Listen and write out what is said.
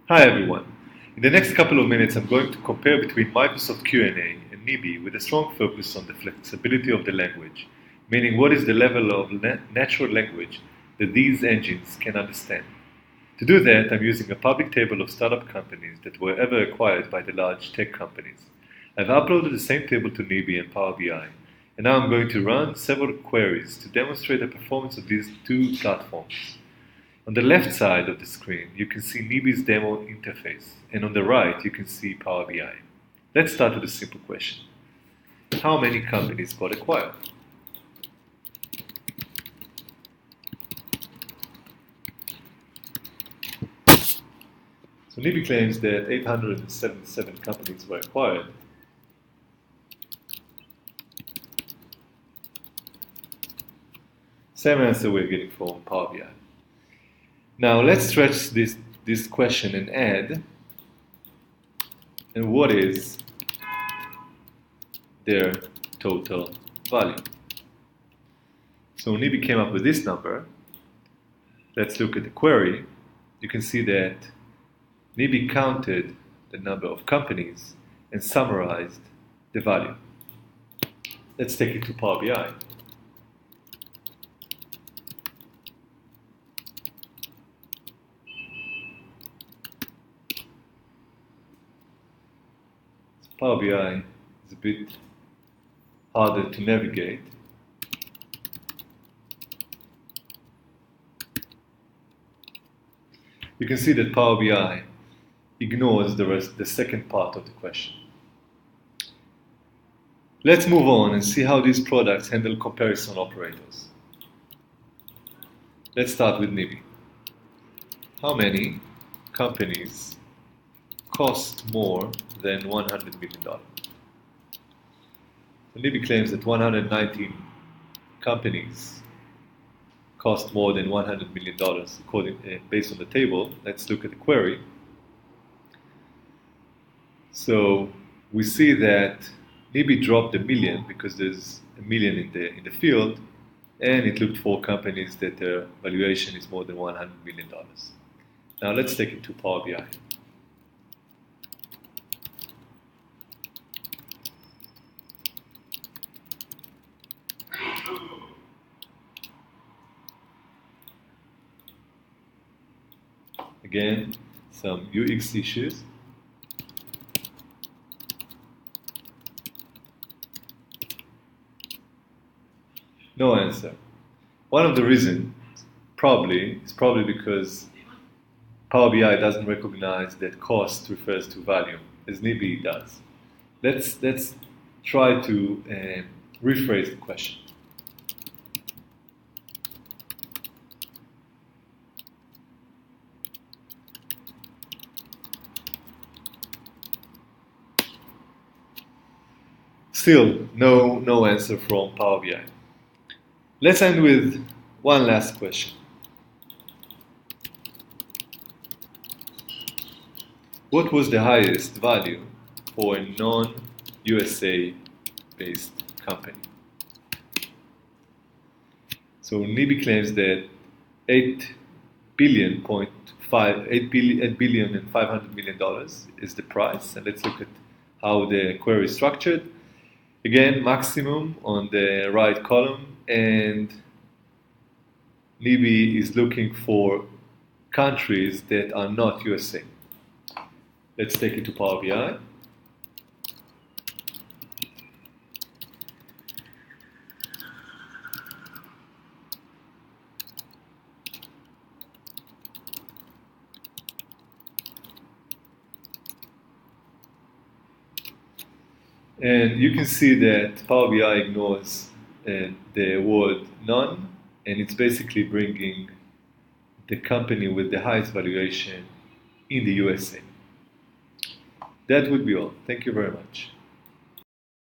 Hi everyone. In the next couple of minutes I'm going to compare between Microsoft Q&A and Nibi with a strong focus on the flexibility of the language, meaning what is the level of natural language that these engines can understand. To do that, I'm using a public table of startup companies that were ever acquired by the large tech companies. I've uploaded the same table to Nibi and Power BI, and now I'm going to run several queries to demonstrate the performance of these two platforms. On the left side of the screen, you can see Nibi's demo interface, and on the right, you can see Power BI. Let's start with a simple question. How many companies got acquired? So Nibi claims that 877 companies were acquired. Same answer we're getting from Power BI. Now let's stretch this question and add, and what is their total value? So Nibi came up with this number. Let's look at the query. You can see that Nibi counted the number of companies and summarized the value. Let's take it to Power BI. Power BI is a bit harder to navigate. You can see that Power BI ignores the second part of the question. Let's move on and see how these products handle comparison operators. Let's start with Nibi. How many companies cost more than $100 million? So Nibi claims that 119 companies cost more than $100 million based on the table. Let's look at the query. So we see that Nibi dropped a million because there's a million in the field, and it looked for companies that their valuation is more than $100 million. Now let's take it to Power BI. Again, some UX issues. No answer. One of the reasons is probably because Power BI doesn't recognize that cost refers to value, as Nibi does. Let's try to rephrase the question. Still, no answer from Power BI. Let's end with one last question. What was the highest value for a non-USA based company? So Nibi claims that 8 billion and $500 million is the price, and let's look at how the query is structured. Again, maximum on the right column, and Nibi is looking for countries that are not USA. Let's take it to Power BI. And you can see that Power BI ignores the word none, and it's basically bringing the company with the highest valuation in the USA. That would be all. Thank you very much.